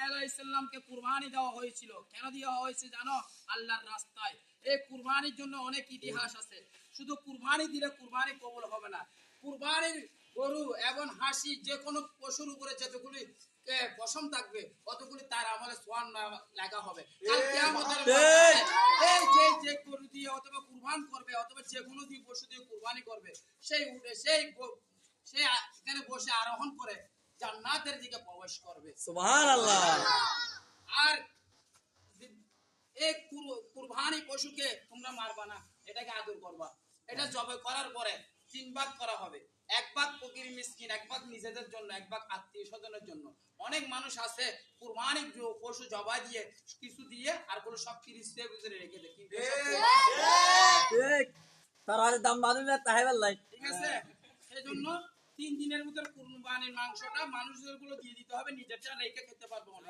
আলাইহিস সালামকে কুরবানি দেওয়া হয়েছিল। কেন দেওয়া হয়েছে জানো? আল্লাহর রাস্তায়। এই কুরবানির জন্য অনেক ইতিহাস আছে। শুধু কুরবানি দিলে কুরবানি কবুল হবে না। কুরবানির গরু এবং হাসি যে কোনো পশুর উপরে যতগুলি পশম থাকবে অতগুলি তার আমলে সোয়ান লাগা হবে। কাল কিয়ামতের ময়দানে এই যে গরু দিয়ে অথবা কুরবান করবে অথবা যে কোনো দিয়ে পশু দিয়ে কুরবানি করবে সেই উঠে সে এখানে বসে আরোহণ করে জান্নাতের দিকে প্রবেশ করবে। সুবহানাল্লাহ। আর এই কুরবানি পশুকে তোমরা মারবা না, এটাকে আদর করবা। এটা জবাই করার পরে 3 ভাগ করা হবে। 1 ভাগ ফকির মিসকিন, 1 ভাগ নিজেদের জন্য, 1 ভাগ আত্মীয় স্বজনের জন্য। অনেক মানুষ আছে কুরবানি পশু জবাই দিয়ে কিছু দিয়ে আর কোনো সব ফ্রিজে ভিতরে রেখে দেয়, কিন্তু ঠিক তার আর দাম বাড়বে না তাই বললাই। ঠিক আছে, সেজন্য 3 দিনের ভিতর কুরবানির মাংসটা মানুষদের গুলো দিয়ে দিতে হবে, নিজেরটা রেখে খেতে পারবো না।